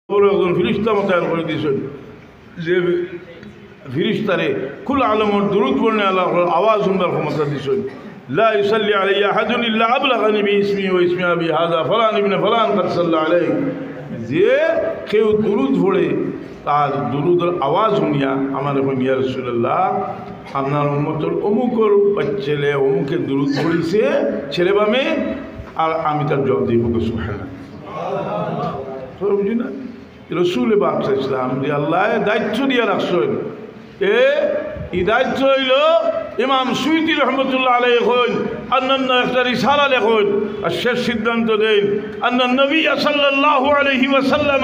একজন ফিরিস্তা মোতায়েন করে দিয়েছেন যে ফিরিস্তারে কুল আলমর দুরুদ পড়লে আল্লাহ আওয়াজ শুনবার ক্ষমতা দিয়েছেন লা ইউসাল্লি আলাইয়া আহাদুন ইল্লা আবলাগানি বিইসমি ওয়া ইসমি আবি হাযা ফালান ইবনে ফালান قد صلى عليه যে কেউ দুরুদ পড়ে তার দুরুদের আওয়াজ শুনিয়া আমার এখন ইয়া রাসূলুল্লাহ আপনার উম্মতের অমুকর ছেলে অমুকে দুরুদ পড়িছে ছেলে বা মেয়ে আর আমি তার জবাব দিব সুবহানাল্লাহ বুঝি না রসুল পাক ইসলাম যে আল্লাহ দায়িত্ব দিয়ে রাখছেন এই দায়িত্ব হইল ইমাম সুয়ুতি রহমতুল্লাহ আলাইহি কইন অন্যান্য একটা রিসালা লেখেন আর শেষ সিদ্ধান্ত দেন আন্না নবী সাল্লাল্লাহু আলাইহি ওয়াসাল্লাম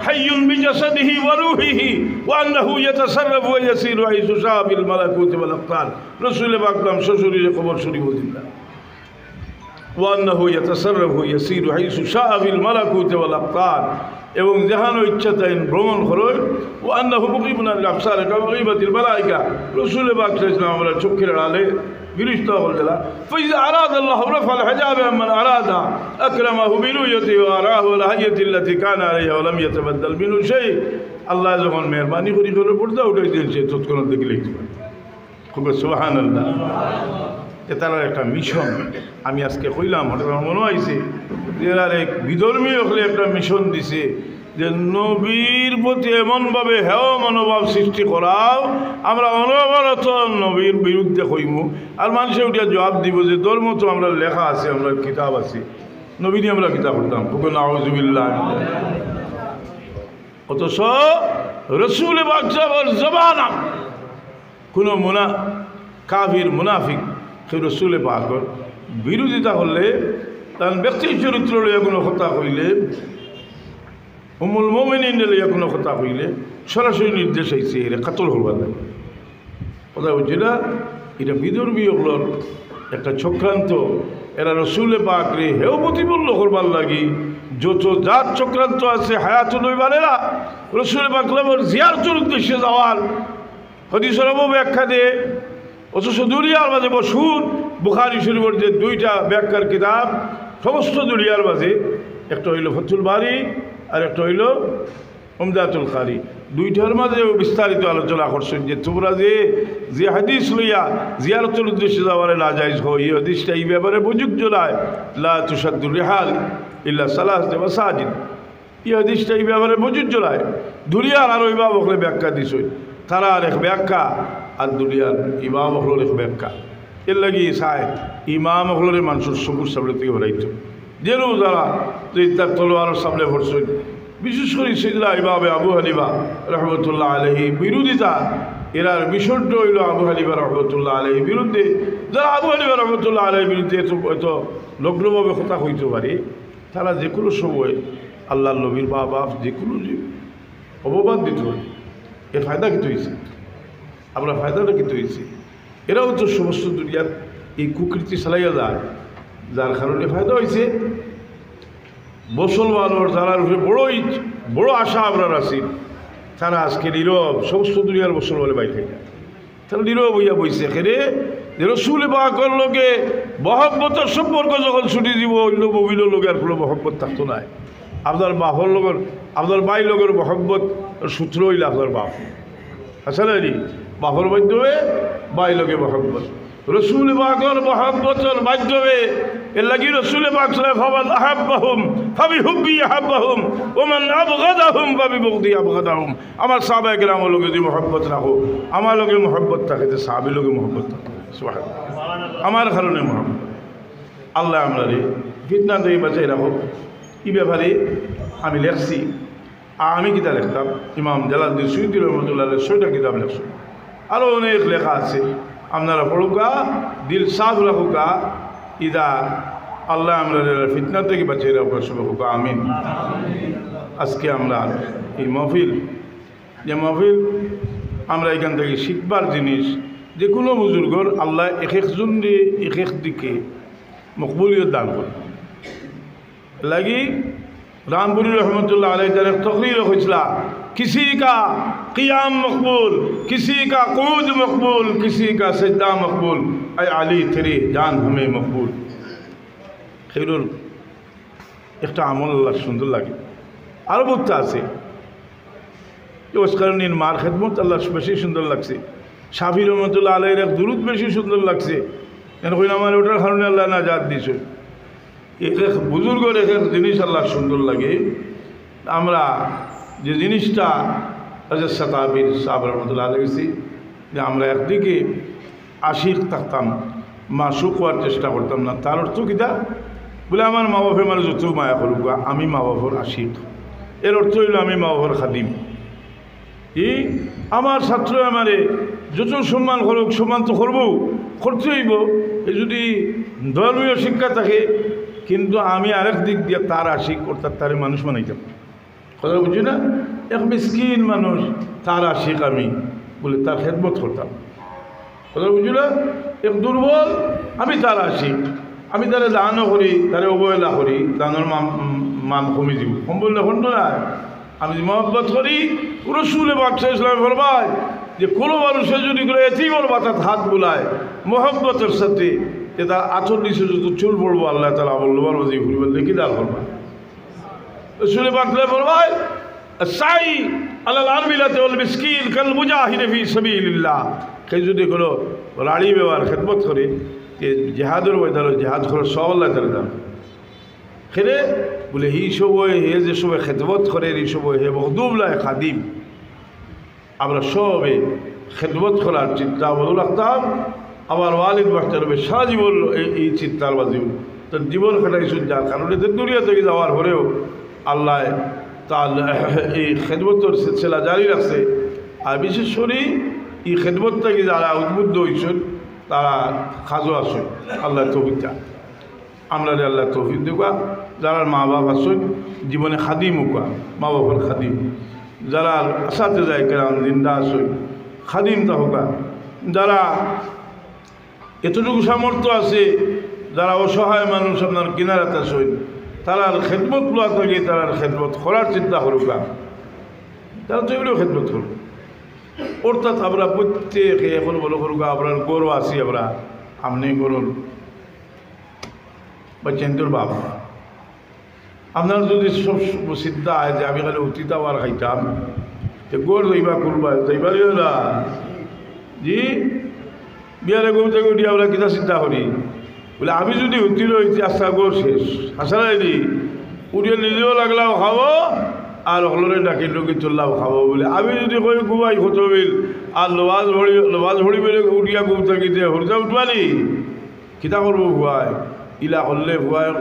হাইয়ুন বিজাসাদিহি ওয়া রূহিহি ওয়া আন্নাহু ইয়াতাসাররাফু ওয়া ইয়াসিরু হাইসু শাআ বিল মালাকুতি ওয়াল আফতার রসুল পাক নাম শ্বশুরের খবর শরীফ দিল্লাহ وأنه يتصرف يسير حيث شاء في الملكوت والأبطال এবং যেখানে ইচ্ছা তাই ভ্রমণ করেন ও আন্নাহু মুকিবুন আল আবসার কামাকিবাতিল মালাইকা রাসূল পাক সাল্লাল্লাহু আলাইহি ওয়া চোখের আড়ালে ফেরেশতা বললেন ফাইজা আরাদ আল্লাহু রাফাল হিজাব আম্মান আরাদা আকরামাহু বিলুয়াতি ওয়া আরাহু আল হায়াতি আল্লাতী কানা আলাইহা ওয়া লাম ইয়াতাবাদ্দাল মিনহু শাই আল্লাহ যখন মেহেরবানি করে করে পড়দা উঠাই দিয়েছে তৎক্ষণাৎ দেখে লিখতে খুব সুবহানাল্লাহ তার একটা মিশন আমি আজকে কইলাম হঠাৎ আমার মনে হয়েছে যে আর এক বিধর্মী হলে একটা মিশন দিছে যে নবীর প্রতি এমনভাবে হেয় মনোভাব সৃষ্টি করাও আমরা অনবরত নবীর বিরুদ্ধে কইম আর মানুষে ওটা জবাব দিব যে ধর্ম তো আমরা লেখা আছে আমরা কিতাব আছে নবী নিয়ে আমরা কিতাব পড়তাম ফুকুন আউযুবিল্লাহ অথচ রসুল পাক জবানা কোনো কাফির মুনাফিক সেই রসুল পাকর বিরোধিতা করলে তার ব্যক্তির চরিত্র লইয়া কোনো কথা কইলে উম্মুল মুমিনিন লইয়া কোনো কথা কইলে সরাসরি নির্দেশ হয়েছে এরা কাতল হবার লাগে কথা বলছি না এটা বিধর্মীয়গুলোর একটা চক্রান্ত এরা রসুল পাকরে হেও প্রতিপন্ন করবার লাগি যত যার চক্রান্ত আছে হায়াত লইবারেরা রসুল পাকলামর জিয়ারতের উদ্দেশ্যে যাওয়ার হাদিসের ব্যাখ্যা দিয়ে অথচ দুনিয়ার মাঝে মশহুর বুখারী শরীফের যে দুইটা ব্যাখ্যার কিতাব সমস্ত দুনিয়ার মাঝে একটা হইল ফাতুল বারী আর একটা হইল উমদাতুল কারী দুইটার মাঝে বিস্তারিত আলোচনা করছেন যে তোমরা যে হাদিস লইয়া জিয়ারতের উদ্দেশ্যে যাওয়ারে না জায়েজ হয় এই হাদিসটা এই ব্যাপারে প্রযোজ্য নয় লা তুসাদ্দুর রিহাল ইল্লা সালাসাতি মাসাজিদ এই হাদিসটা এই ব্যাপারে প্রযোজ্য নয় দুনিয়ার আর ইমাম হলে ব্যাখ্যা দিছ তারা আর এক ব্যাখ্যা আর দুনিয়ার ইমাম হলের এক ব্যাখ্যা এর লাগি চায় ইমাম হলের মানুষের সবুজ সামনে থেকে বেড়াইত যেন যারা তার তলোয়ারের সামনে ভরছেন বিশেষ করে সেদিনা ইমামে আবু হানিফা রহমতুল্লাহ আলাইহি বিরোধিতা এরার বিষয়টা হইল আবু হানিফা রহমতুল্লাহ আলাইহি বিরুদ্ধে যারা আবু হানিফা রহমতুল্লাহ আলাইহি বিরুদ্ধে হয়তো লগ্নভাবে কথা কইতে পারে তারা যে কোনো সময় আল্লাহ নবীর বাপ যে কোনো অপবাদ দিতে পারে এর ফায়দা কিন্তু হয়েছে আমরা ফায়দাটা কিন্তু হয়েছে এরাও তো সমস্ত দুনিয়ার এই কুকৃতি চালাইয়া যায় যার কারণে ফায়দা হয়েছে মুসলমানের যারা বড় আশা আপনার আছি তারা আজকে নীরব সমস্ত দুনিয়ার মুসলমানের বাইক হয়ে যায় তারা নীরব হইয়া বইছে এখানে রসুল পাকের লোকে মহব্বতের সম্পর্ক যখন ছুটি দিব অন্য মমিনের লোকে আর কোনো মহব্বত থাকতো না আপনার বাপর লগর আপনার বাই লগের মহব্বত সূত্র হইলে আপনার বাপ আসলে বাপর মাধ্যমে বাই লগে মহব্বত রসুল পাকের মহব্বতের মাধ্যমে এর লাগি রসুল পাক ফামান আহাব্বাহুম ফাবিহুব্বি আহাব্বাহুম ওমান আবগাদাহুম ফাবিবুগদি আবগাদাহুম আমার সাহাবায়ে কেরামের লগে যদি মহব্বত রাখো আমার লগে মহব্বত থাকে যে সাহাবীর লগে মহব্বত থাকে সুবহানাল্লাহ আমার কারণে মহব্বত আল্লাহ আমরা ফিতনা থেকে বাঁচাই রাখো এই ব্যাপারে আমি লেখছি আমি কিতাব লিখতাম ইমাম জালালউদ্দিন সুয়ুতি রহমতুল্লাহ 6টা কিতাব লিখছি আরও অনেক লেখা আছে আপনারা পড়ুকা দিল সাফ রাখুকা ইদা আল্লাহ আমরা ফিতনা থেকে বাঁচিয়ে রাখুকা সবাইকা আমিন আজকে আমরা এই মহফিল যে মহফিল আমরা এখান থেকে শিখবার জিনিস যে কোনো বুজুর্গর আল্লাহ এক একজন এক এক দিকে মকবুলিয়ত দান করে লাগি रामपुरी रहमतुल्लाह अलैहि तरफ तकरीर होइसला किसी का क़ियाम मकबूल किसी का क़ुऊद मकबूल किसी का सजदा मकबूल ऐ अली तेरी जान हमें मकबूल खैरुल एक আমল আল্লাহ সুন্দর লাগে আরও বুঝতে আছে ওসকারণীর মার খেদমত আল্লাহ বেশি সুন্দর লাগছে। শাফি রহমতুল্লাহ আলাইহির এক দুরুদ বেশি সুন্দর লাগছে। এখন আমার ওটার কারণে আল্লাহ নাজাত দিছে। এক এক বুজুর্গের এক এক জিনিস আল্লাহ সুন্দর লাগে। আমরা যে জিনিসটা হযরত সাতাবির সাহেব রহমতুল্লাহ আলাইহি যে আমরা একদিকে আশিক থাকতাম, মাসুক হওয়ার চেষ্টা করতাম না, তার অর্থ কিটা বলে আমার মা বাপে আমার যত মায়া করুক আমি মা বাবার আশিক, এর অর্থ হইল আমি মা বাবার খাদিম। এই আমার ছাত্র আমারে যত সম্মান করুক সম্মান তো করবো, করতে হইব এই যদি ধর্মীয় শিক্ষা থাকে, কিন্তু আমি আরেক দিক দিয়ে তার আশিক অর্থাৎ তারে মানুষ বানাইতাম। কথা বুঝছি না? এক মিসকিন মানুষ তার আশিক আমি বলে তার খেদমত করতাম। কথা বুঝছি না? এক দুর্বল আমি তার আশিক, আমি তারে দানও করি, তারে অবহেলা করি, দানের মান কমে দিব সম্পূর্ণ খণ্ড নয়। আমি মহব্বত করি রসুলে বাদশাহ ইসলামে ফরমায় যে কোনো মানুষের যদি করে এতিমর বাতাত হাত বুলায় মহব্বতের সাথে এটা আচর নিচে যত চুল পড়বো আল্লাহ তালা বলবার বাজি ঘুরবেন দেখি দাল ফরমায়। রসুলে বাদশাহ ফরমায় সাই আল্লাহ আরবিলাতে বল মিসকিন কাল মুজাহিদ ফি সাবিলিল্লাহ, সে যদি কোনো রাড়ি ব্যবহার খেদমত করে জেহাদের ময়দানে জেহাদ করে সব আল্লাহ তালা দান খেলে বলে এই সময় হে যে সময় খেদমত করে এই সময় হে মখদুমলায় খাদিম। আমরা সবে খেদমত করার চিন্তা বলে রাখতাম। আমার ওয়ালিদ মাস্টার সারা জীবন এই চিন্তার বাজিও তার জীবন খাটাইছেন, যার কারণে দুনিয়া থেকে যাওয়ার পরেও আল্লাহ তার এই খেদমতর সিলসিলা জারি রাখছে। আর বিশেষ করে এই খেদমতটাকে যারা উদ্বুদ্ধ হয়েছেন তারা খাজো আসেন আল্লাহ তৌফিকটা আমরা আল্লাহ তৌফিক দেওয়া। যারা মা বাপ আসেন জীবনে খাদিম হোকা মা বাবার খাদিম, যারা আসাতে যায় কেরাম জিন্দা আসেন খাদিম তা হোকা, যারা এতটুকু সামর্থ্য আছে যারা অসহায় মানুষ আপনার কিনারাতে আসেন তারা খেদমত লোয়া থাকে, তারা খেদমত করার চিন্তা করুকা, তারা তো এগুলো খেদমত করুক। অর্থাৎ আমরা প্রত্যেকে এখন বলো করুক আপনার গরু আছি আমরা আপনি গরুর বা চেন্টুর বাপ আপনার যদি সব চিন্তা হয় যে আমি খালি অতীত আবার খাইতাম যে গড় যাইবা করবা যাইবা না জি বিয়ারে গরু থেকে উঠি আমরা কিতা চিন্তা করি বলে আমি যদি উঠিল আস্তা গড় শেষ হাসারাইনি উঠিয়ে নিজেও লাগলাও খাবো আর হলরে ডাকি ডুকি চললাম খাবো বলে আমি যদি কই ঘুমাই হতো বিল আর লোবাজ ভরি বেলে উঠিয়া ঘুম থাকিতে হরজা উঠবানি কিতা করবো ভুয়ায় ইলা করলে ভুয়ায়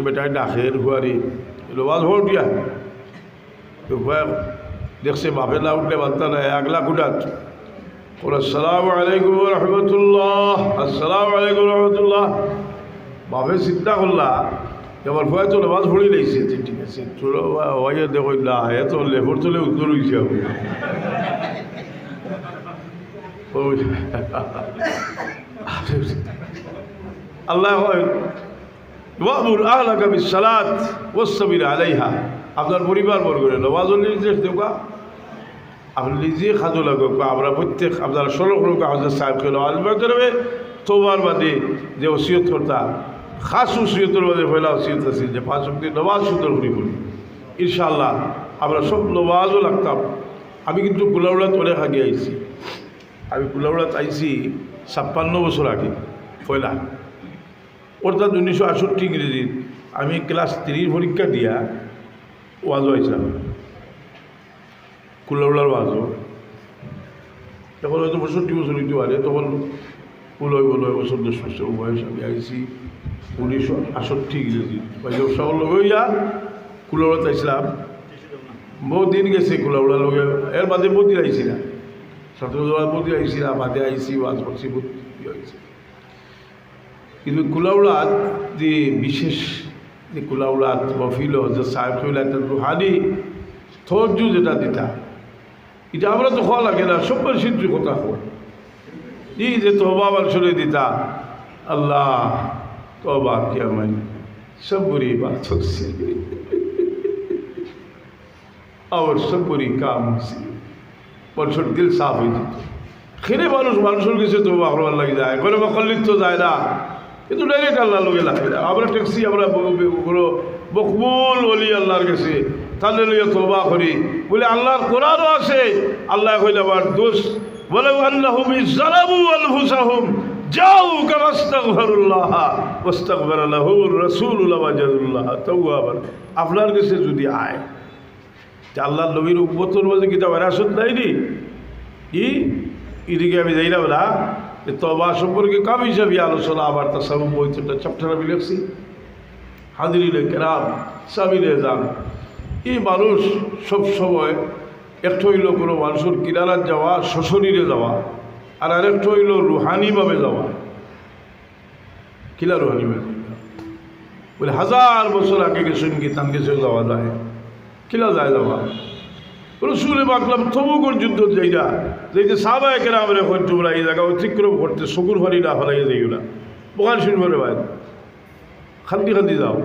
বেটায় ডাকের ভুয়ারি লোবাজ ভর উঠিয়া ভুয়া দেখছে বাপে না উঠলে বার্তা নাই আগলা কুটাত আসসালামু আলাইকুম রহমতুল্লাহ, আসসালামু আলাইকুম রহমতুল্লাহ। বাপে চিন্তা করলা এবার ভয় তো লেবাজ ভরি লাগছে, ঠিক আছে চলো হয়ে দেখো না এত লেবর চলে উত্তর হয়েছে আল্লাহ সালাত ওয়াসবির আলাইহা, আপনার পরিবার বর্গের নওয়াজুল নির্দেশ দেওয়া আপনি নিজে খাজো লাগুক বা আমরা প্রত্যেক আপনারা সড়ক লোক হাজার সাহেব খেলো আলবাদ করবে তোবার বাদে যে ওসিয়ত করতা খাস ওসিয়তের বাদে পয়লা ওসিয়ত আছে যে 5 ওয়াক্ত নামাজ সুন্দর করি বলি ইনশাআল্লাহ আমরা সব নমাজও লাগতাম। আমি কিন্তু কুলাউড়াত অনেক আগে আইছি, আমি কুলাউড়াত আইছি 56 বছর আগে পয়লা অর্থাৎ 1968 ইংরেজির আমি ক্লাস 3 পরীক্ষা দিয়া ওয়াজও আইছিলাম কুলাউড়ার ওয়াজও। তখন হয়তো 65 বছর হইতে পারে, তখন 9 বছর 10 বছর বয়স আমি আইছি 1968 ইংরেজি সকল লোক হইয়া কুলাউড়াত আইছিলাম। বহুত দিন গেছে কুলাউড়া লোকে এর বাদে বহুত দিন আইছি না, 17 বহুত দিন আইছি না, বাদে আইছি ওয়াজ করছি বহুত হয়েছে। কিন্তু কুলাউড়াত যে বিশেষ যে কুলাউড়াত মফিল হজরত সাহেব একটা রুহানি থর্জু যেটা দিতা এটা আমরা তো খাওয়া লাগে না, সব সিদ্ধ কথা হয় এই যে তহবা বালসরে দিতা আল্লাহ তহবা কিয়া মানে সব বুরি বাত হচ্ছে और सब बुरी काम से বলছর দিল সাফ হয়ে যেত। খেলে মানুষের কাছে তো ভালো লাগে যায় কোনো মকল্লিত তো যায় না, কিন্তু ডাইরেক্ট আল্লাহ লোকে লাগে না। আমরা ট্যাক্সি আমরা বকবুল বলি আল্লাহর কাছে তাহলে লইয়া তওবা করি বলে আল্লাহর কোরআনও আছে আল্লাহ কইলে আবার দোষ বলে আল্লাহুম ইযলামু আনফুসাহুম জাউকা ফাস্তাগফিরুল্লাহ ওয়াস্তাগফার লাহুর রাসূলুল্লাহ ওয়াজাদুল্লাহ তাওয়াবান আপনার কাছে যদি আয় যে আল্লাহর নবীর উম্মতের মাঝে কিতাব রাসূল নাইনি এদিকে আমি যাই না বলা তওবা সম্পর্কে কাম হিসাবে আলোচনা আবার তাসাউফ বইটা চ্যাপ্টার আমি লিখছি হাজিরিনে কেরাম সাবিরে যান এই মানুষ সবসময় একটা হইল কোনো মানুষের কিনারাত যাওয়া শ্বশুরিরে যাওয়া আর আরেকটা হইল রুহানিভাবে যাওয়া কিলা রুহানিভাবে বলে 1000 বছর আগে গেছেন কি তান গেছে যাওয়া যায় কিলা যায় যাওয়া রসুল পাকলাম তবুকর যুদ্ধ যাইরা যে সাহাবায়ে কেরামের এখন তোমরা এই জায়গা অতিক্রম করতে শকুর ফারি না ফেলাইয়া যাইও না বোখারি শরীফের ভাই খান্দি খান্দি যাও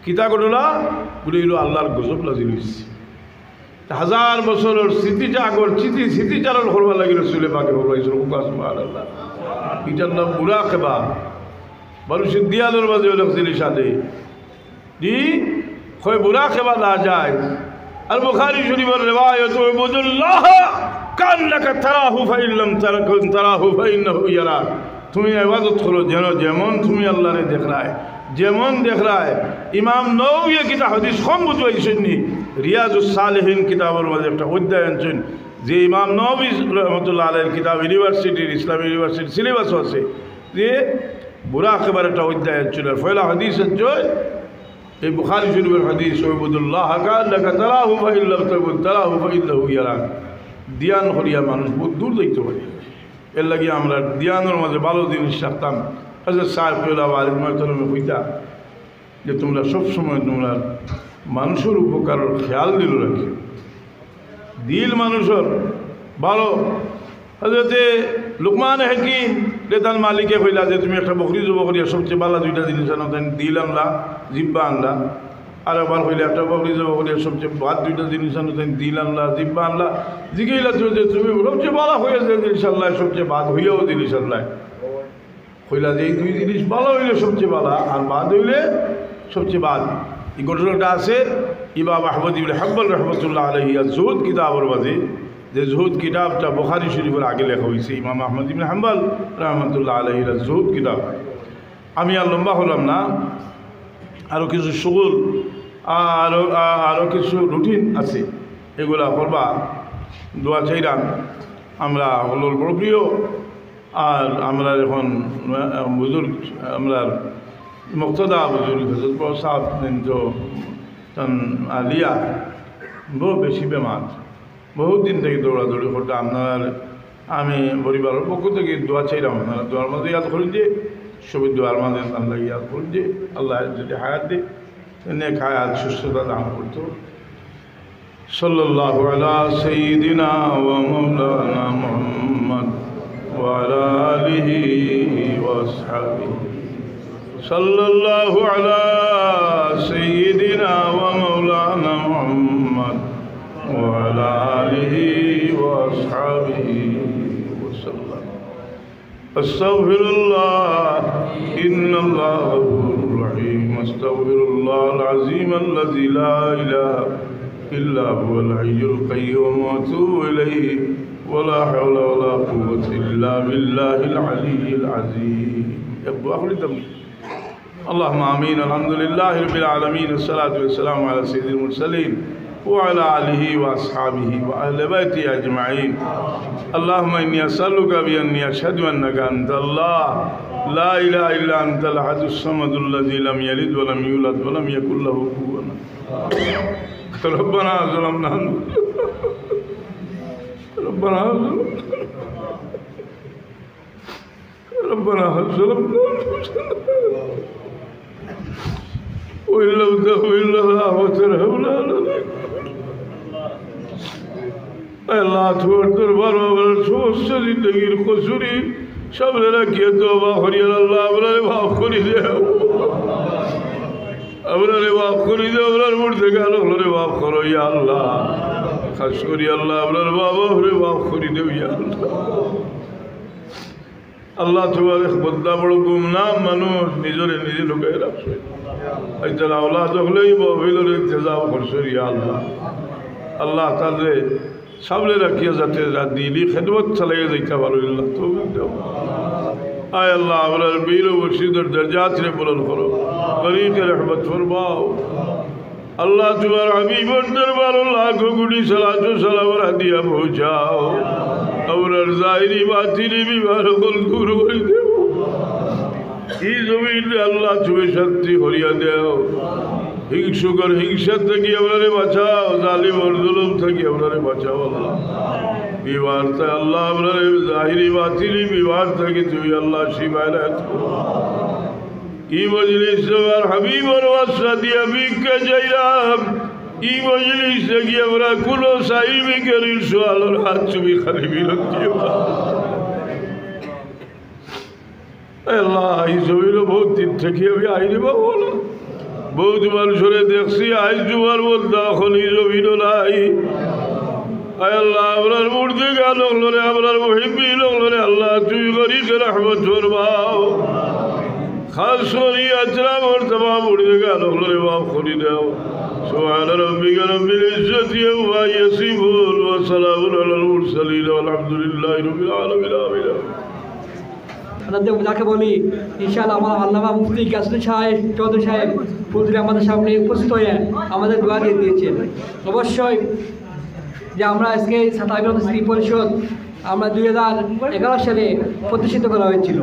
কিতা ঘটনা বলে এলো আল্লাহর গজব নাজিল হয়েছে 1000 বছরের স্মৃতিটা আগর স্মৃতিচারণ করবার লাগে রসুলে পাকে বলবাইছিল আল্লাহ এটার নাম মুরাকাবা মানুষের দিয়ালের মাঝে অনেক জিনিস আছে জি হয় মুরাকাবা না যায় আর বুখারী শরীফের রিওয়ায়াত উবুদুল্লাহ কান্নাকা তারাহু ফাইল্লাম তারাকুন তারাহু ফাইন্নাহু ইয়ারাক তুমি ইবাদত করো যেন যেমন তুমি আল্লাহরে দেখরায় যেমন দেখরায় ইমাম নওয়ী কিতাব হাদিস কম বুঝাইছেন নি রিয়াজুস সালিহিন কিতাবের মধ্যে একটা অধ্যায় আনছেন যে ইমাম নওয়ী রাহমাতুল্লাহ আলাইহির কিতাব ইউনিভার্সিটির ইসলামী ইউনিভার্সিটির সিলেবাস আছে যে মুরাকাবার একটা অধ্যায় আনছেন পয়লা হাদিস আছে এই বুখারী শরীফের হাদিস উবুদুল্লাহ কান্নাকা তারাহু ফাইল্লাম তাকুন তারাহু ফাইন্নাহু ইয়ারাক ধ্যান করিয়া মানুষ বহুত দূর যাইতে পারে এর লাগে আমরা ধ্যানের মাঝে ভালো জিনিস রাখতাম হাজরত সাহেব আলিম হইতা যে তোমরা সবসময় তোমরা মানুষের উপকারের খেয়াল দিল রাখি দিল মানুষের ভালো হজরতে লুকমান হাকিম তার মালিকে কইলা যে তুমি একটা বকরি জব করিয়া সবচেয়ে ভালো দুইটা জিনিস আনো তাই দিল আনলা জিব্বা আনলা আর একবার কইলে একটা বকরি জব করিয়া সবচেয়ে বাদ দুইটা জিনিস আনো তাই দিল আনলা জিব্বা আনলা জিজ্ঞাইলা যে তুমি সবচেয়ে ভালো হয়েছে জিনিস আল্লাহ সবচেয়ে বাদ হইয়াও জিনিস আল্লাহ কইলা যে এই দুই জিনিস ভালো হইলে সবচেয়ে ভালো আর বাদ হইলে সবচেয়ে বাদ এই ঘটনাটা আছে ইমাম আহমদ ইবনে হাম্বল রহমতুল্লাহ আলাইহি জুহুদ কিতাবের মাঝে যে জুহুদ কিতাবটা বুখারী শরীফের আগে লেখা হয়েছে ইমাম আহমদ ইবনে হাম্বল রহমতুল্লাহ আলাইহির জুহুদ কিতাব আমি আর লম্বা হলাম না আরও কিছু শুগুল আরও কিছু রুটিন আছে এগুলা করবা দোয়া চাইলাম আমরা হলোর বড় প্রিয় আর আমরা এখন বুজুর্গ আমরা মুক্তদা বুজুর্গ হজরত বড় সাহেব তো আলিয়া বহু বেশি বেমার বহুত দিন থেকে দৌড়াদৌড়ি করতে আপনার আমি পরিবারের পক্ষ থেকে দোয়া চাইলাম আপনারা দোয়ার মাঝে ইয়াদ করেন যে সবই দোয়ার মাঝে আল্লাহ ইয়াদ করেন যে আল্লাহ যদি হায়াত দে নেক হায়াত সুস্থতা দান করতো সাল্লাল্লাহু আলা সাইয়্যিদিনা ওয়া মাওলানা মুহাম্মদ ওয়া আলা আলিহি ওয়া আসহাবিহি সাল্লাল্লাহু আলা সাইয়্যিদিনা ওয়া মাওলানা মুহাম্মদ ওয়া আলা আলিহি ওয়া আসহাবিহি ওয়া সাল্লাম আস্তাগফিরুল্লাহ ইন্নাল্লাহা গফুরুর রহিম আস্তাগফিরুল্লাহল আযীম আল্লাযী লা ইলাহা ইল্লা হুয়াল হাইয়ুল কাইয়্যুম ওয়া আতুবু ইলাইহি ওয়া লা হাওলা ওয়া লা কুওয়াতা ইল্লা বিল্লাহিল আলিয়্যিল আযীম ইয়াবু আখলিদাম اللهم آمين الحمد لله رب العالمين الصلاة والسلام على سيد المرسلين وعلى آله وأصحابه وأهل بيته أجمعين اللهم إني أسألك بأني أشهد أنك أنت الله لا إله إلا أنت الأحد الصمد الذي لم يلد ولم يولد ولم يكن له كفوا أحد ربنا ظلمنا ربنا ظلمنا وإن لم تغفر لنا وترحمنا আল্লাহ তোমার দরবার আমার সমস্ত জিন্দগির কসুরি সামনে রাখিয়ে তওবা করি আল্লাহ আপনারে মাফ করে দাও আপনারে মাফ করে দাও আপনার মধ্যে গেল আপনারে মাফ করো ইয়া আল্লাহ খাস করি আল্লাহ আপনার বাবা আপনারে মাফ করে দেও ইয়া আল্লাহ আল্লাহ তোমার বদলা বড় গুমনাম মানুষ নিজরে নিজে ঢুকে রাখছে একজন আওলাদ হলেই মহবিলের ইন্তজাম করছে ইয়া আল্লাহ আল্লাহ তাদের সামনে রাখিয়া যাতে দিনই খেদমত চালিয়ে যাইতে পারো আল্লাহ তুমি আয় আল্লাহ আমরা বীর ও মুর্শিদের দরজাত রে বুলন্দ করো তরিকে রহমত ফরমাও আল্লাহ তোমার হাবিবর দরবার লাখো কোটি সালাত ও সালাম হাদিয়া পৌঁছাও আমরার জাহিরি বাতিনি বিবাহ দূর করে দেও এই জমিনে আল্লাহ তুমি শান্তি করিয়া দেও হিংসুকর হিংসা থেকে আপনারে বাঁচাও জালিম আর জুলুম থেকে আপনারে বাঁচাও আল্লাহ বিবাহ আল্লাহ আপনারে জাহিরি বাতিনি বিবাহ থেকে তুমি আল্লাহ শিবায়ত ই মজলিস তোমার হাবিবর ওয়াসা দিয়া ভিক্ষা চাইলাম ই মজলিস থেকে আমরা কোনো সাহিবি করিল সোয়ালোর হাত তুমি খালি বিরক্তি আল্লাহ এই জমিরও বহুত দিন থেকে আমি আইনি বাবু না বহুত মানুষরে দেখছি আইস জুমার মধ্যে এখন এই জমিনও নাই আল্লাহ আপনার মূর্তি গান হলো রে আপনার মহিবি হলো রে আল্লাহ তুমি করিস রহমত ফরমাও খাস করি আচরাম ওর তমাম মূর্তি গান হলো রে মাফ করি দাও سبحان ربك رب العزة عما يصفون وسلام على المرسلين والحمد لله رب العالمين آمين যাকে বলি ইনশাআল্লাহ আমার আল্লামা মুফতি কাসরুল সাহেব চৌধুরী সাহেব ফুলদুরি আমাদের সামনে উপস্থিত হয়ে আমাদের দোয়া দিয়ে দিয়েছেন অবশ্যই যে আমরা আজকে সাতাবির স্ত্রী পরিষদ আমরা 2011 সালে প্রতিষ্ঠিত করা হয়েছিল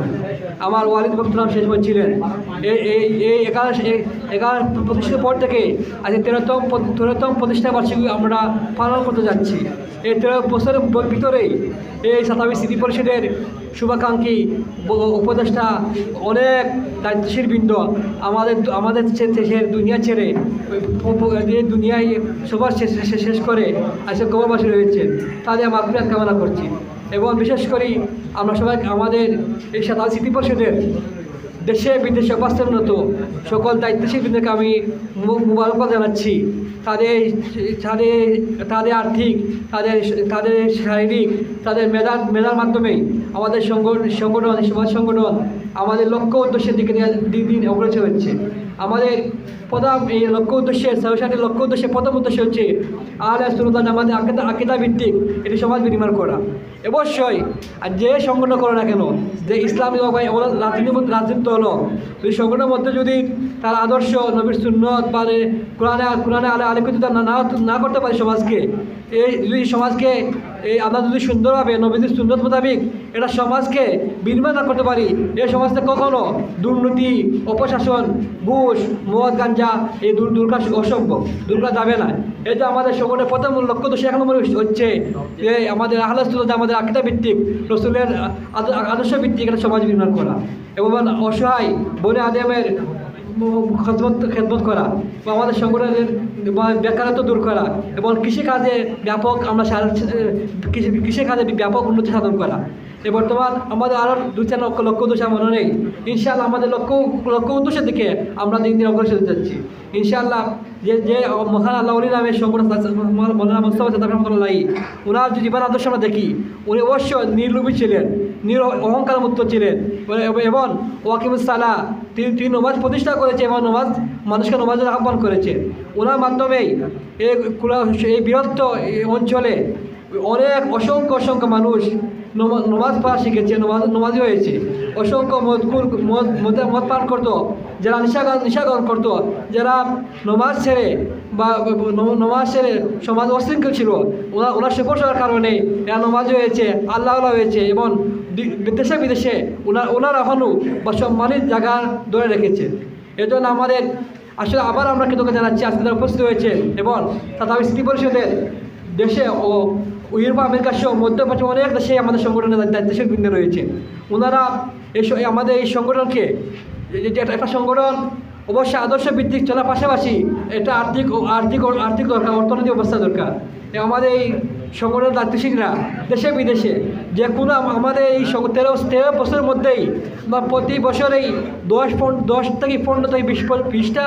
আমার ওয়ালিদ বক্তরাম শেষ বলছিলেন এই 11 প্রতিষ্ঠিত পর থেকে আজকে 13তম প্রতিষ্ঠা বার্ষিকী আমরা পালন করতে যাচ্ছি এই 13 বছরের ভিতরেই এই সাতাবি স্মৃতি পরিষদের শুভাকাঙ্ক্ষী উপদেষ্টা অনেক দায়িত্বশীল বৃন্দ আমাদের দেশের দুনিয়া ছেড়ে দুনিয়ায় সবার শেষ করে আজকে কবরবাসী রয়েছেন তাদের মাগফিরাত কামনা করছি এবং বিশেষ করে আমরা সবাই আমাদের এই সাতাবি স্মৃতি পরিষদের দেশে বিদেশে অবস্থানরত সকল দায়িত্বশীল বৃন্দকে আমি মুবারকবাদ জানাচ্ছি তাদের আর্থিক তাদের শারীরিক তাদের মেধার মাধ্যমেই আমাদের সংগঠন সমাজ সংগঠন আমাদের লক্ষ্য উদ্দেশ্যের দিকে দিন অগ্রসর হচ্ছে আমাদের প্রথম এই লক্ষ্য উদ্দেশ্যে সরসাটির লক্ষ্য উদ্দেশ্যে প্রথম উদ্দেশ্য হচ্ছে আহলে সুন্নাত আমাদের আকিদা ভিত্তিক এটি সমাজ বিনির্মাণ করা অবশ্যই আর যে সংগঠন করো না কেন যে ইসলামী রাজনীতি হলো যদি সংগঠনের মধ্যে যদি তার আদর্শ নবীর সুন্নত বা কোরআনে আলোকিত না করতে পারে সমাজকে এই যদি সমাজকে আমরা যদি সুন্দরভাবে নবীদের সুন্নত মোতাবিক এটা সমাজকে বিনির্মাণ না করতে পারি এই সমাজকে কখনো দুর্নীতি অপশাসন ঘুষ মদ গাঞ্জা এই দুর্গা অসম্ভব দুর্গা যাবে না এই যে আমাদের সংগঠনের প্রথম লক্ষ্য তো 1 নম্বর হচ্ছে যে আমাদের আহলে সুন্নাত আমাদের আকীদা ভিত্তিক রাসূলের আদর্শ ভিত্তিক একটা সমাজ নির্মাণ করা এবং অসহায় বনে আদমের খেদমত করা বা আমাদের সংগঠনের বেকারত্ব দূর করা এবং কৃষিকাজে ব্যাপক আমরা কৃষিকাজে ব্যাপক উন্নতি সাধন করা বর্তমান আমাদের আরও 2-4 লক্ষ্য উদ্দেশ্য মনে নেই ইনশাআল্লাহ আমাদের লক্ষ্য উদ্দেশ্যের দিকে আমরা দিন দিন অগ্রসর হতে যাচ্ছি ইনশাআল্লাহ যে মহান আল্লাহ ওলি নামের সংগঠন মৌলানা মুস্তাফা সাদ্দাত রহমাতুল্লাহ ওনার যে জীবন আদর্শ আমরা দেখি উনি অবশ্যই নির্লোভী ছিলেন অহংকার মুক্ত ছিলেন এবং ওয়াকিমুস সালাহ তিনি নমাজ প্রতিষ্ঠা করেছে এবং মানুষকে নমাজের আহ্বান করেছে ওনার মাধ্যমেই এই বৃহত্ত অঞ্চলে অনেক অসংখ্য মানুষ নমাজ পড়া শিখেছে নমাজি হয়েছে অসংখ্য মদ পান করতো যারা নিশাগ্রহণ করতো যারা নমাজ ছেড়ে সমাজ অশৃঙ্খল ছিল ওনার সুপর্শার কারণে এরা নমাজ হয়েছে আল্লাহ হয়েছে এবং দেশে বিদেশে ওনার এখনও বা সম্মানিত জায়গা ধরে রেখেছে এজন্য আমাদের আসলে আবার আমরা কৃতজ্ঞতা জানাচ্ছি আজকে তারা উপস্থিত হয়েছে এবং সাতাবি স্মৃতি পরিষদের দেশে ও ইউরোপ আমেরিকা সহ মধ্যপ্রাচ্যে অনেক দেশে আমাদের সংগঠনের দায়িত্বশীল বৃন্দ রয়েছে ওনারা আমাদের এই সংগঠনকে একটা সংগঠন অবশ্যই আদর্শ ভিত্তিক চলার পাশাপাশি এটা আর্থিক দরকার অর্থনৈতিক অবস্থা দরকার আমাদের এই সংগঠনের দায়িত্বশীলরা দেশে বিদেশে যে কোনো আমাদের এই 13 বছরের মধ্যেই বা প্রতি বছরেই 10 থেকে 15 থেকে 20টা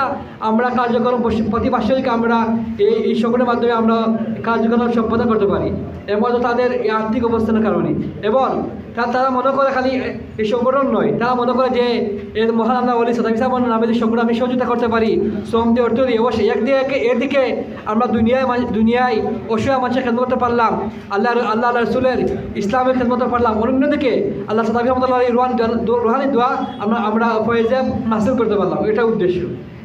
আমরা কার্যক্রম প্রতি বার্ষিক আমরা এই সংগঠনের মাধ্যমে আমরা কার্যক্রম সম্পাদন করতে পারি এর মধ্যে তাদের আর্থিক অবস্থানের কারণে এবং তারা মনে করে খালি এই সংগঠন নয়, তারা মনে করে যে এর মহান আল্লাহ ওলি সাদাম ইসলাম নামে যে সংগঠন আমি সহযোগিতা করতে পারি, শ্রম দিয়ে অর্থ দিয়ে, অবশ্যই এদিকে আমরা দুনিয়ায় অসহায় মানুষের খেদমত করতে পারলাম, আল্লাহ রসুলের ইসলামের খেদমত করতে পারলাম, অন্যদিকে আল্লাহ সাদাম রহমতুল্লাহ রুহানি দোয়া আমরা ফয়েজে হাসিল করতে পারলাম। এটা উদ্দেশ্য।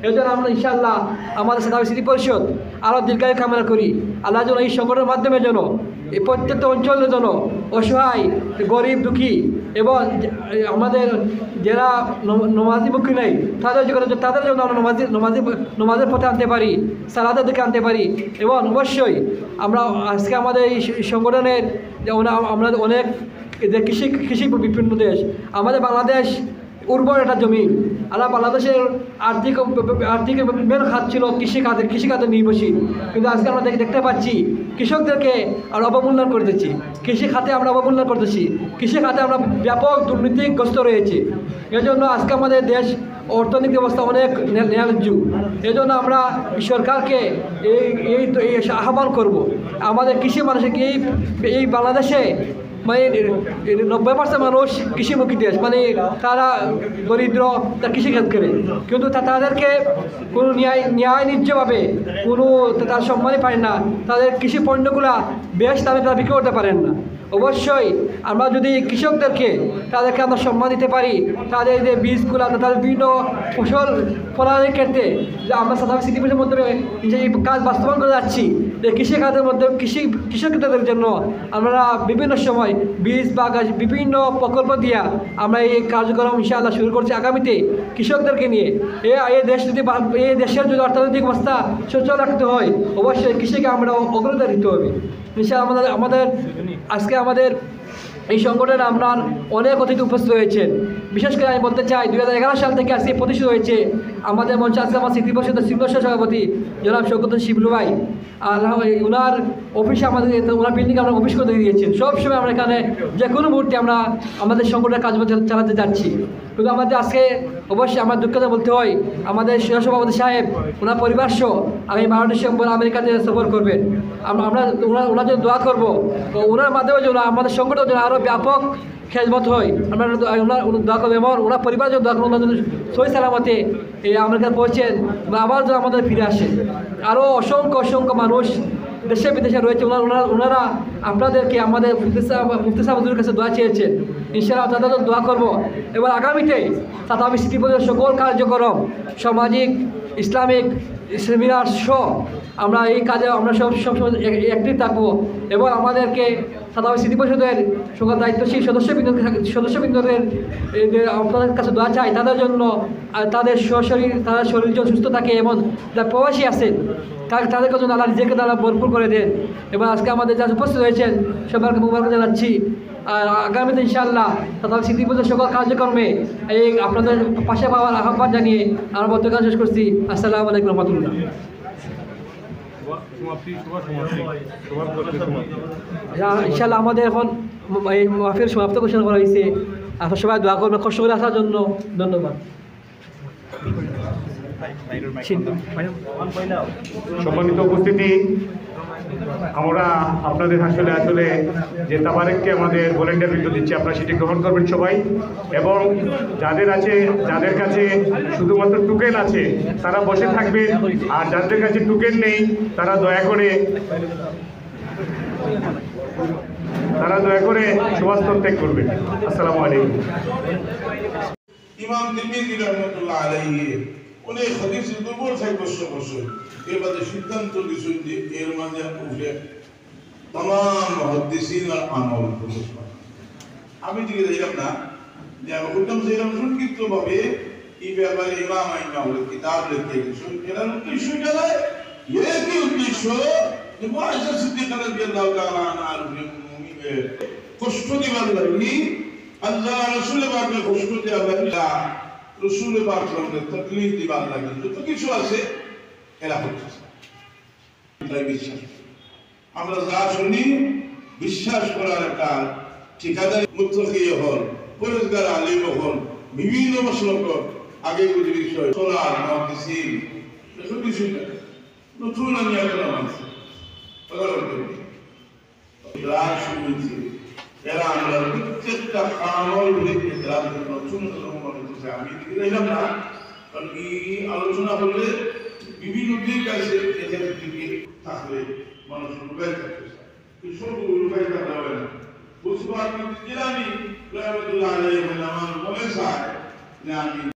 এই জন্য আমরা ইনশাআল্লাহ আমাদের সাদাবি স্মৃতি পরিষদ আরও দীর্ঘায়ু কামনা করি। আল্লাহ যেন এই সংগঠনের মাধ্যমে যেন এই প্রত্যেকটা অঞ্চলের জন্য অসহায়, গরিব, দুঃখী এবং আমাদের যারা নমাজিমুখী নেই তাদের জন্য আমরা নমাজের পথে আনতে পারি, সালাদের দিকে আনতে পারি। এবং অবশ্যই আমরা আজকে আমাদের এই সংগঠনের আমরা অনেক কৃষি বিপন্ন দেশ, আমাদের বাংলাদেশ উর্বর একটা জমি। আল্লাহ বাংলাদেশের আর্থিক মেন খাত ছিল কৃষিখাতে নির্ভরশীল, কিন্তু আজকে আমরা দেখতে পাচ্ছি কৃষকদেরকে আমরা অবমূল্যায়ন করতেছি, কৃষি খাতে আমরা অবমূল্যায়ন করতেছি, কৃষি খাতে আমরা ব্যাপক দুর্নীতিগ্রস্ত রয়েছে। এই জন্য আজকে আমাদের দেশ অর্থনৈতিক ব্যবস্থা অনেক ন্যায্য। এই জন্য আমরা সরকারকে এই আহ্বান করব, আমাদের কৃষি মানুষকে এই বাংলাদেশে মানে 90% মানুষ কৃষিমুখী দেশ, মানে তারা দরিদ্র, তারা কৃষিকাজ করে, কিন্তু তাদেরকে কোনো ন্যায় ন্যায্যভাবে কোনো তার সম্মানই পায় না, তাদের কৃষি পণ্যগুলা বেশ দামে তারা বিক্রি করতে পারেন না। অবশ্যই আমরা যদি কৃষকদেরকে তাদেরকে আমরা সম্মান দিতে পারি, তাদের যে বীজগুলা, তাদের বিভিন্ন ফসল ফলানোর ক্ষেত্রে যে আমরা সাধারণ সিটিপির মাধ্যমে এই কাজ বাস্তবায়ন করে যাচ্ছি, যে কৃষিখাতের মধ্যে কৃষকদের জন্য আমরা বিভিন্ন সময় বীজ বা বিভিন্ন প্রকল্প দিয়া আমরা এই কার্যক্রম ইনশাআল্লাহ শুরু করছি আগামীতে কৃষকদেরকে নিয়ে। এই দেশের যদি অর্থনৈতিক অবস্থা সচল রাখতে হয়, অবশ্যই কৃষিকে আমরা অগ্রাধিকার দিতে হবে। নিশ্চয় আমাদের আজকে আমাদের এই সংগঠনে আপনার অনেক অতিথি উপস্থিত হয়েছেন। বিশেষ করে আমি বলতে চাই 2011 সাল থেকে আজকে প্রতিষ্ঠিত হয়েছে আমাদের মঞ্চে আজকে আমার স্মৃতি পরিষদের সিনিয়র সভাপতি জনাব শওকত শিবলু ভাই। আর ওনার অফিসে আমাদের ওনার বিল্ডিংয়ে আমরা অফিস করে দিয়েছেন। সবসময় আমরা এখানে যে কোনো মুহূর্তে আমরা আমাদের সংগঠনের কাজ চালাতে যাচ্ছি। কিন্তু আমাদের আজকে অবশ্যই আমার দুঃখে বলতে হয়, আমাদের সভাপতি সাহেব ওনার পরিবার সহ আমি 12 ডিসেম্বর আমেরিকাতে সফর করবেন। আমরা ওনার জন্য দোয়া করবো, ওনার মাধ্যমে যেন আমাদের সংগঠনের জন্য আরও ব্যাপক খেজমত হয়। আমরা দোয়া করবো এবং ওনার পরিবার জন্য দোয়া করবো, ওনার জন্য সহি সালামতে এই আমেরিকা পৌঁছেন বা আবার যেন আমাদের ফিরে আসে। আরও অসংখ্য মানুষ দেশে বিদেশে রয়েছে, ওনারা আপনাদেরকে আমাদের মুফতি সাহেব হুজুরের কাছে দোয়া চেয়েছেন। ইনশাআল্লাহ তাদের জন্য দোয়া করবো। এবার আগামীতে সাদাবি স্মৃতি পরিষদের সকল কার্যক্রম, সামাজিক, ইসলামিক সেমিনার সহ আমরা এই কাজে আমরা সবসময় অ্যাক্টিভ থাকবো এবং আমাদেরকে সাদাবি স্মৃতি পরিষদের সকল দায়িত্বশীল সদস্যবৃন্দদের আপনাদের কাছে দোয়া চাই তাদের জন্য, তাদের শরীর যেন সুস্থ থাকে এবং যারা প্রবাসী আছেন তাদেরকে জন্য আল্লাহ নিজেকে তারা ভরপুর করে দেন। এবং আজকে আমাদের যারা উপস্থিত হয়েছেন সবাইকে মুবারক জানাচ্ছি। আর আগামীতে ইনশাআল্লাহ সাদাবি স্মৃতি পরিষদের সকল কার্যক্রমে এই আপনাদের পাশে পাওয়ার আহ্বান জানিয়ে আমরা বক্তব্য শেষ করছি। আসসালামু আলাইকুম রহমতুল্লাহ। ইনশাআল্লাহ আমাদের এখন এই মাহফিল সমাপ্ত ঘোষণা করা হয়েছে। আপনার সবাই দোয়া করবেন কষ্ট করে আসার জন্য। ধন্যবাদ। সম্মানিত উপস্থিতি, আমরা আপনাদের আসলে যে তাবারেককে আমাদের ভলেন্টিয়ার বৃন্দ দিচ্ছি, আপনারা সেটি গ্রহণ করবেন সবাই। এবং যাদের কাছে শুধুমাত্র টোকেন আছে তারা বসে থাকবে, আর যাদের কাছে টোকেন নেই তারা দয়া করে সভাস্থল ত্যাগ করবেন। আসসালামু আলাইকুম। ইমাম তিরমিজি রাহমাতুল্লাহ আলাইহি অনেক হাদিসে দুর্বল সাহেব বসে এবারে সিদ্ধান্ত দিয়েছেন যে এর মাঝে উঠে तमाम মুহাদ্দিসিন আর আমল করতে। আমি দিকে যাইলাম না যে আমি উত্তম ছিলাম সংক্ষিপ্তভাবে এই ব্যাপারে ইমাম আইমাউল কিতাব লিখে গেছেন। এর উদ্দেশ্যটা এর কি উদ্দেশ্য যে মুআজ্জা সিদ্দিক রাদিয়াল্লাহু তাআলা আনহু কষ্ট দিবার লাগি আল্লাহ রাসূল পাকের কষ্ট দেওয়ার লাগি রাসূল পাকের তাকলিফ দিবার লাগি যত কিছু আছে এরা হচ্ছে তাই বিশ্বাস। আমরা যা শুনি বিশ্বাস করার একটা ঠিকাদারি মুত্তাকি হল, পরিষ্কার আলিম হল, বিভিন্ন মশলক আগে কিছু বিষয় সোলার মুহাদ্দিসিন এসব কিছু নতুন আমি একটা মানুষ এরা আমরা প্রত্যেকটা আমল ভিত্তিক রাজনীতি সুন্নত সম্পর্কে আমি দিলাম না, কারণ এই আলোচনা হলে বিভিন্ন দিক আছে, এখানে দিকে থাকলে মানুষ লুকাই থাকতে চায়, এই সব লুকাই থাকতে হবে না। বুঝতে পারবেন জিলানি রহমতুল্লাহ আলাইহি আমার মনে চায় যে আমি